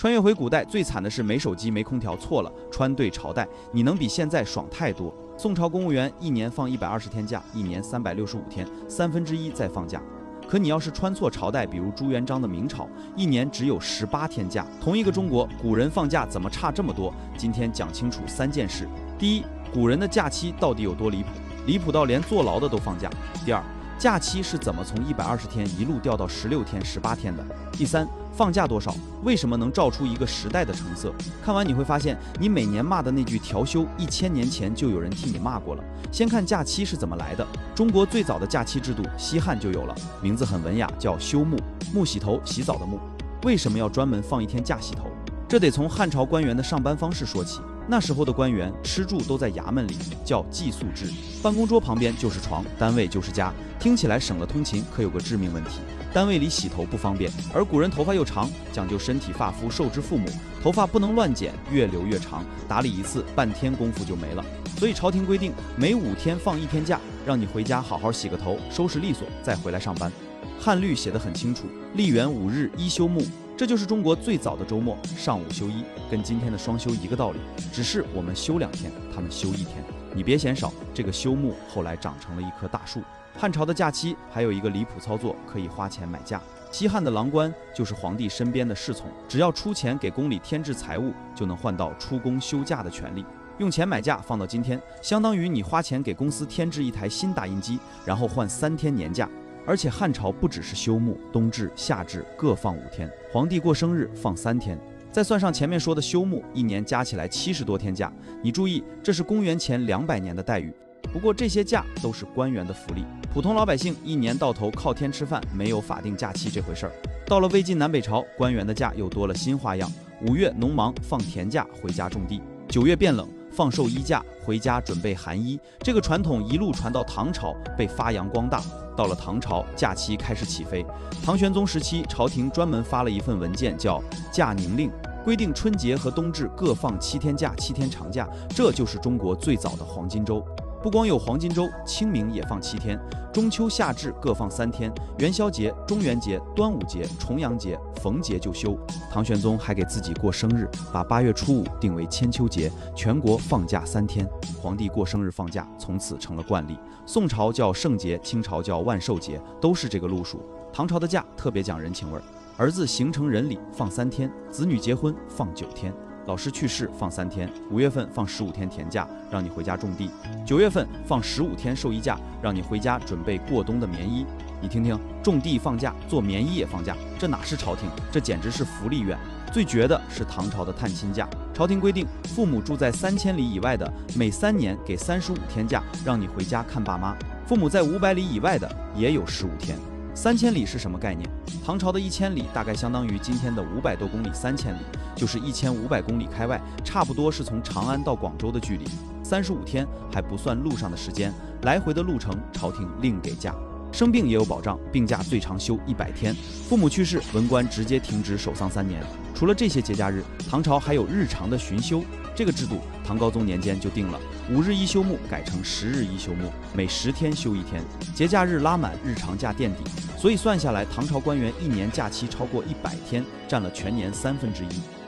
穿越回古代，最惨的是没手机、没空调，错了，穿对朝代，你能比现在爽太多。宋朝公务员一年放120天假，一年365天，1/3在放假。可你要是穿错朝代，比如朱元璋的明朝，一年只有18天假。同一个中国，古人放假怎么差这么多？今天讲清楚3件事。第一，古人的假期到底有多离谱？离谱到连坐牢的都放假。第二，假期是怎么从120天一路掉到16天、18天的？第三，放假多少？为什么能照出一个时代的成色？看完你会发现，你每年骂的那句调休，1000年前就有人替你骂过了。先看假期是怎么来的。中国最早的假期制度，西汉就有了，名字很文雅，叫休沐，沐洗头、洗澡的沐。为什么要专门放1天假洗头？这得从汉朝官员的上班方式说起。那时候的官员吃住都在衙门里，叫寄宿制，办公桌旁边就是床，单位就是家。听起来省了通勤，可有个致命问题，单位里洗头不方便，而古人头发又长，讲究身体发肤受之父母，头发不能乱剪，越留越长，打理一次半天功夫就没了。所以朝廷规定每5天放1天假，让你回家好好洗个头，收拾利索，再回来上班。汉律写得很清楚，历元5日一休沐，这就是中国最早的周末，上午休1，跟今天的双休一个道理，只是我们休2天，他们休1天。你别嫌少，这个休沐后来长成了一棵大树。汉朝的假期还有一个离谱操作，可以花钱买假。西汉的郎官就是皇帝身边的侍从，只要出钱给宫里添置财物，就能换到出宫休假的权利。用钱买假放到今天，相当于你花钱给公司添置一台新打印机，然后换3天年假。而且汉朝不只是休沐，冬至、夏至各放5天，皇帝过生日放3天，再算上前面说的休沐，一年加起来70多天假。你注意，这是公元前200年的待遇。不过这些假都是官员的福利，普通老百姓一年到头靠天吃饭，没有法定假期这回事儿。到了魏晋南北朝，官员的假又多了新花样。5月农忙放田假回家种地，9月变冷放寿衣假回家准备寒衣。这个传统一路传到唐朝，被发扬光大。到了唐朝，假期开始起飞。唐玄宗时期，朝廷专门发了一份文件，叫《假宁令》，规定春节和冬至各放7天假、7天长假，这就是中国最早的黄金周。不光有黄金周，清明也放7天，中秋、夏至各放3天，元宵节、中元节、端午节、重阳节逢节就休。唐玄宗还给自己过生日，把8月初5定为千秋节，全国放假3天。皇帝过生日放假，从此成了惯例。宋朝叫圣节，清朝叫万寿节，都是这个路数。唐朝的假特别讲人情味儿，儿子形成人礼放3天，子女结婚放9天。老师去世放3天，5月份放15天田假，让你回家种地；9月份放15天寿衣假，让你回家准备过冬的棉衣。你听听，种地放假，做棉衣也放假，这哪是朝廷，这简直是福利院。最绝的是唐朝的探亲假，朝廷规定，父母住在3000里以外的，每3年给35天假，让你回家看爸妈；父母在500里以外的，也有15天。3000里是什么概念？唐朝的1000里大概相当于今天的500多公里，3000里就是1500公里开外，差不多是从长安到广州的距离。35天还不算路上的时间，来回的路程朝廷另给假。生病也有保障，病假最长休100天。父母去世，文官直接停职守丧3年。除了这些节假日，唐朝还有日常的巡休。这个制度，唐高宗年间就定了，5日一休沐改成10日一休沐，每10天休1天，节假日拉满，日常假垫底。所以算下来，唐朝官员一年假期超过100天，占了全年1/3。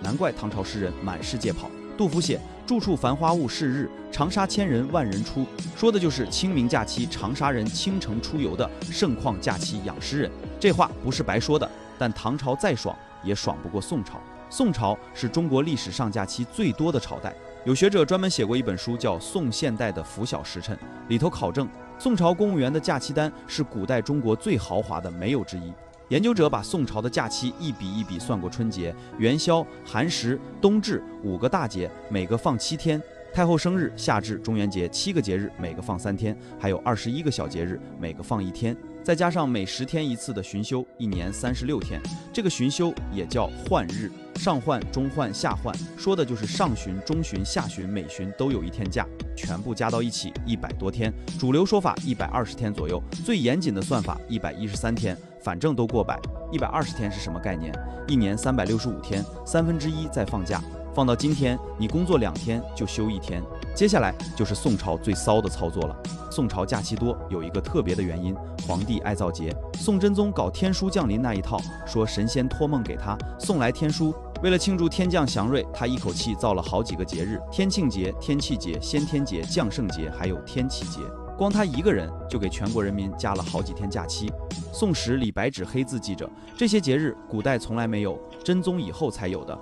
难怪唐朝诗人满世界跑。杜甫写住处繁花物是日，长沙千人万人出，说的就是清明假期长沙人倾城出游的盛况假期养诗人。这话不是白说的，但唐朝再爽也爽不过宋朝。宋朝是中国历史上假期最多的朝代，有学者专门写过一本书叫《宋现代的拂晓时辰》，里头考证宋朝公务员的假期单是古代中国最豪华的，没有之一。研究者把宋朝的假期一笔一笔算过春节、元宵、寒食、冬至5个大节，每个放7天；太后生日、夏至、中元节7个节日，每个放3天，还有21个小节日，每个放1天，再加上每10天一次的巡休，一年36天。这个巡休也叫换日，上换、中换、下换，说的就是上旬、中旬、下旬每旬都有1天假，全部加到一起100多天。主流说法120天左右，最严谨的算法113天。反正都过百，120天是什么概念？一年365天，1/3在放假。放到今天，你工作2天就休1天。接下来就是宋朝最骚的操作了。宋朝假期多有一个特别的原因，皇帝爱造节。宋真宗搞天书降临那一套，说神仙托梦给他送来天书，为了庆祝天降祥瑞，他一口气造了好几个节日：天庆节、天气节、先天节、降圣节，还有天启节。光他一个人就给全国人民加了好几天假期。宋史李白纸黑字记着，这些节日古代从来没有，真宗以后才有的。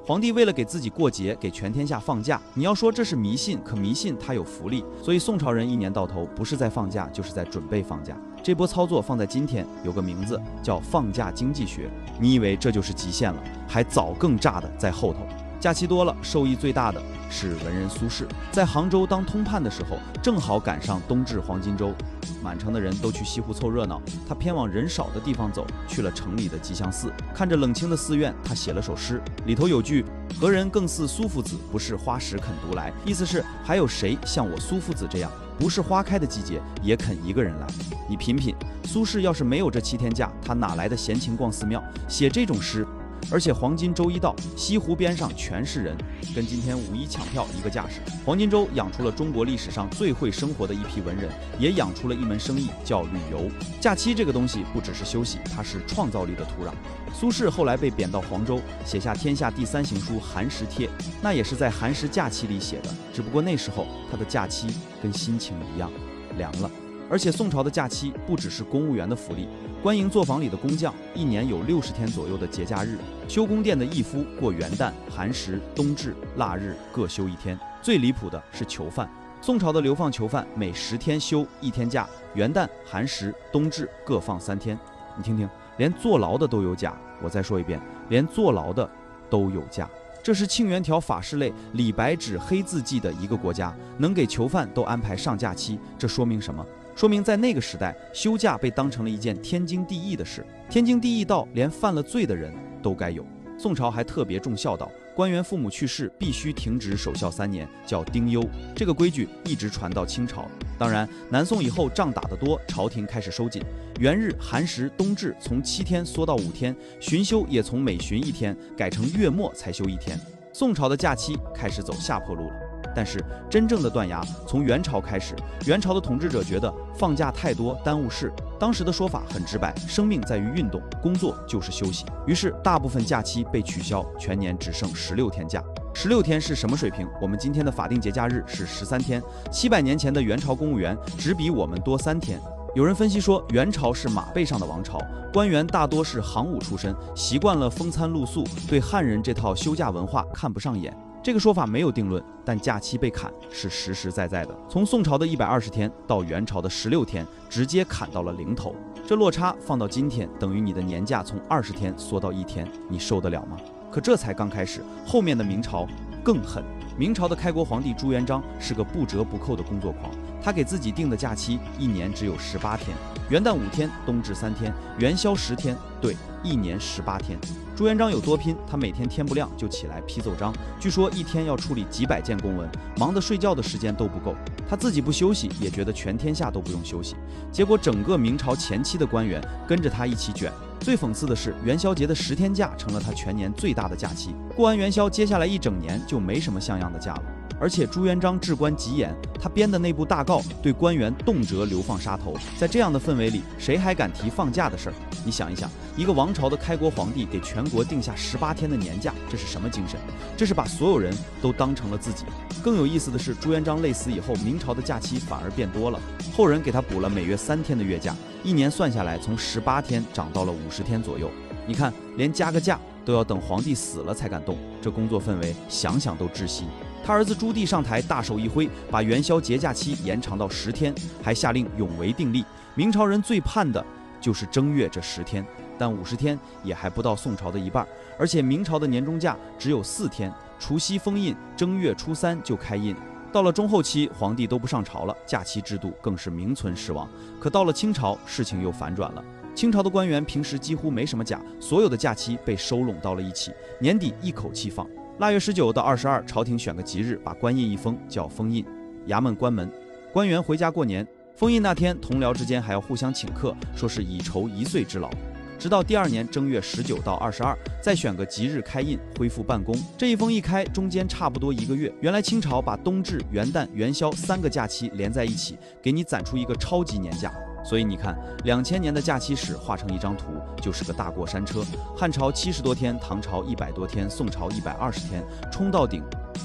皇帝为了给自己过节，给全天下放假。你要说这是迷信，可迷信它有福利，所以宋朝人一年到头不是在放假，就是在准备放假。这波操作放在今天有个名字叫放假经济学。你以为这就是极限了？还早更炸的在后头。假期多了，受益最大的是文人苏轼。在杭州当通判的时候，正好赶上冬至黄金周，满城的人都去西湖凑热闹，他偏往人少的地方走，去了城里的吉祥寺。看着冷清的寺院，他写了首诗，里头有句“何人更似苏夫子，不是花时肯独来”，意思是还有谁像我苏夫子这样，不是花开的季节也肯一个人来。你品品，苏轼要是没有这7天假，他哪来的闲情逛寺庙，写这种诗？而且黄金周一到，西湖边上全是人，跟今天5·1抢票一个架势。黄金周养出了中国历史上最会生活的一批文人，也养出了一门生意叫旅游。假期这个东西不只是休息，它是创造力的土壤。苏轼后来被贬到黄州，写下天下第3行书《寒食帖》，那也是在寒食假期里写的，只不过那时候他的假期跟心情一样凉了。而且宋朝的假期不只是公务员的福利，官营作坊里的工匠一年有60天左右的节假日，修宫殿的役夫过元旦、寒食、冬至、腊日各休1天。最离谱的是囚犯，宋朝的流放囚犯每10天休1天假，元旦、寒食、冬至各放3天。你听听，连坐牢的都有假。我再说一遍，连坐牢的都有假。这是沁园条法式类李白纸黑字记的一个国家，能给囚犯都安排上假期，这说明什么？说明在那个时代，休假被当成了一件天经地义的事，天经地义到连犯了罪的人都该有。宋朝还特别重孝道，官员父母去世必须停职守孝3年，叫丁忧。这个规矩一直传到清朝。当然，南宋以后仗打得多，朝廷开始收紧，元日、寒食、冬至从7天缩到5天，巡休也从每巡1天改成月末才休1天。宋朝的假期开始走下坡路了。但是真正的断崖从元朝开始，元朝的统治者觉得放假太多耽误事，当时的说法很直白，生命在于运动，工作就是休息。于是大部分假期被取消，全年只剩16天假。16天是什么水平？我们今天的法定节假日是13天，700年前的元朝公务员只比我们多3天。有人分析说，元朝是马背上的王朝，官员大多是行伍出身，习惯了风餐露宿，对汉人这套休假文化看不上眼。这个说法没有定论，但假期被砍是实实在在的。从宋朝的120天到元朝的16天，直接砍到了零头。这落差放到今天，等于你的年假从20天缩到1天，你受得了吗？可这才刚开始，后面的明朝更狠。明朝的开国皇帝朱元璋是个不折不扣的工作狂，他给自己定的假期一年只有18天，元旦5天，冬至3天，元宵10天，对，一年18天。朱元璋有多拼，他每天天不亮就起来批奏章，据说一天要处理几百件公文，忙得睡觉的时间都不够。他自己不休息，也觉得全天下都不用休息。结果整个明朝前期的官员跟着他一起卷。最讽刺的是，元宵节的10天假成了他全年最大的假期。过完元宵，接下来一整年就没什么像样的假了。而且朱元璋治官极严，他编的那部大诰对官员动辄流放杀头。在这样的氛围里，谁还敢提放假的事儿？你想一想，一个王朝的开国皇帝给全国定下18天的年假，这是什么精神？这是把所有人都当成了自己。更有意思的是，朱元璋累死以后，明朝的假期反而变多了，后人给他补了每月3天的月假，一年算下来从18天涨到了50天左右。你看，连加个假都要等皇帝死了才敢动，这工作氛围想想都窒息。他儿子朱棣上台，大手一挥，把元宵节假期延长到10天，还下令永为定例。明朝人最盼的就是正月这10天，但50天也还不到宋朝的一半，而且明朝的年终假只有4天，除夕封印，正月初3就开印。到了中后期，皇帝都不上朝了，假期制度更是名存实亡。可到了清朝，事情又反转了。清朝的官员平时几乎没什么假，所有的假期被收拢到了一起，年底一口气放。腊月19到22，朝廷选个吉日，把官印一封，叫封印。衙门关门，官员回家过年。封印那天，同僚之间还要互相请客，说是以酬1岁之劳。直到第2年正月19到22，再选个吉日开印，恢复办公。这一封一开，中间差不多1个月。原来清朝把冬至、元旦、元宵3个假期连在一起，给你攒出一个超级年假。所以你看，2000年的假期史画成一张图，就是个大过山车。汉朝70多天，唐朝100多天，宋朝120天，冲到顶。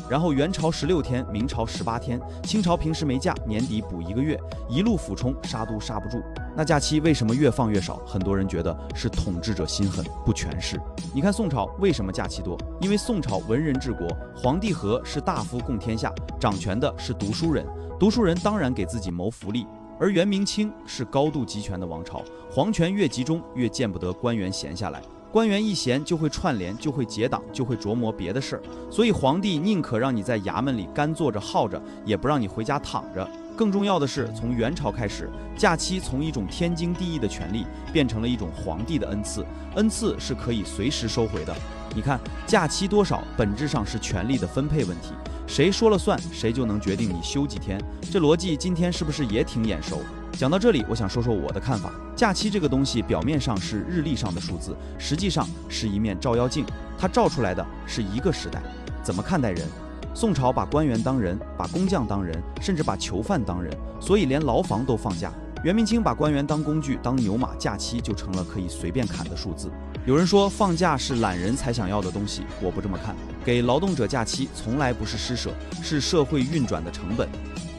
然后元朝16天，明朝18天，清朝平时没假，年底补1个月，一路俯冲，杀都杀不住。那假期为什么越放越少？很多人觉得是统治者心狠，不全是。你看宋朝为什么假期多？因为宋朝文人治国，皇帝和是大夫共天下，掌权的是读书人，读书人当然给自己谋福利。而元明清是高度集权的王朝，皇权越集中，越见不得官员闲下来。官员一闲就会串联，就会结党，就会琢磨别的事儿，所以皇帝宁可让你在衙门里干坐着耗着，也不让你回家躺着。更重要的是，从元朝开始，假期从一种天经地义的权利，变成了一种皇帝的恩赐，恩赐是可以随时收回的。你看，假期多少，本质上是权力的分配问题，谁说了算，谁就能决定你休几天。这逻辑今天是不是也挺眼熟？讲到这里，我想说说我的看法。假期这个东西，表面上是日历上的数字，实际上是一面照妖镜，它照出来的是一个时代，怎么看待人。宋朝把官员当人，把工匠当人，甚至把囚犯当人，所以连牢房都放假。元明清把官员当工具，当牛马，假期就成了可以随便砍的数字。有人说放假是懒人才想要的东西，我不这么看。给劳动者假期从来不是施舍，是社会运转的成本。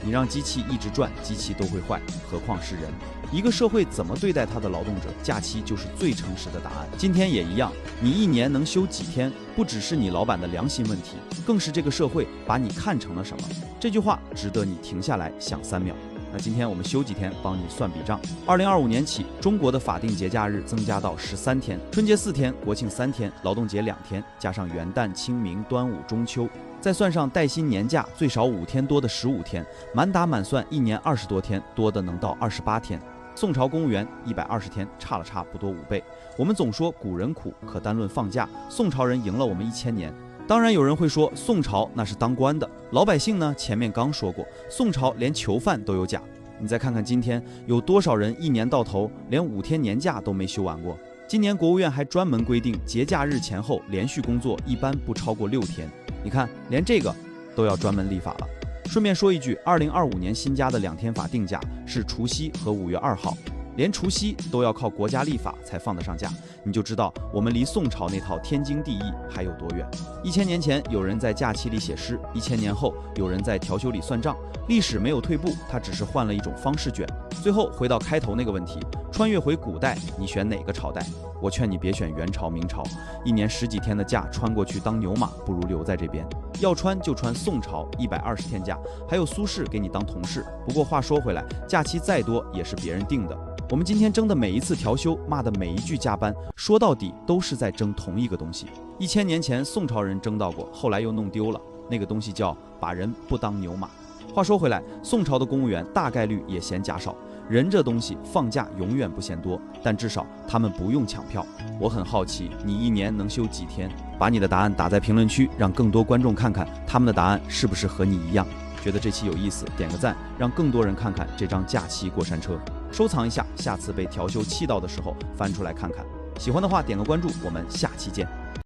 你让机器一直转，机器都会坏，何况是人。一个社会怎么对待他的劳动者，假期就是最诚实的答案。今天也一样，你一年能休几天，不只是你老板的良心问题，更是这个社会把你看成了什么。这句话值得你停下来想3秒。那今天我们休几天，帮你算笔账。2025年起，中国的法定节假日增加到13天，春节4天，国庆3天，劳动节2天，加上元旦、清明、端午、中秋，再算上带薪年假，最少5天多的15天，满打满算一年20多天，多的能到28天。宋朝公务员120天，差了差不多5倍。我们总说古人苦，可单论放假，宋朝人赢了我们1000年。当然有人会说，宋朝那是当官的，老百姓呢？前面刚说过，宋朝连囚犯都有假。你再看看今天，有多少人一年到头连5天年假都没休完过？今年国务院还专门规定，节假日前后连续工作一般不超过6天。你看，连这个都要专门立法了。顺便说一句，2025年新加的2天法定假是除夕和5月2号。连除夕都要靠国家立法才放得上假，你就知道我们离宋朝那套天经地义还有多远。1000年前有人在假期里写诗，1000年后有人在调休里算账，历史没有退步，它只是换了一种方式卷。最后回到开头那个问题，穿越回古代，你选哪个朝代？我劝你别选元朝、明朝，一年10几天的假穿过去当牛马，不如留在这边。要穿就穿宋朝120天假，还有苏轼给你当同事。不过话说回来，假期再多也是别人定的。我们今天争的每一次调休，骂的每一句加班，说到底都是在争同一个东西。1000年前宋朝人争到过，后来又弄丢了，那个东西叫把人不当牛马。话说回来，宋朝的公务员大概率也嫌假少。人这东西放假永远不嫌多，但至少他们不用抢票。我很好奇，你一年能休几天？把你的答案打在评论区，让更多观众看看他们的答案是不是和你一样。觉得这期有意思，点个赞，让更多人看看这张假期过山车。收藏一下，下次被调休气到的时候翻出来看看。喜欢的话点个关注，我们下期见。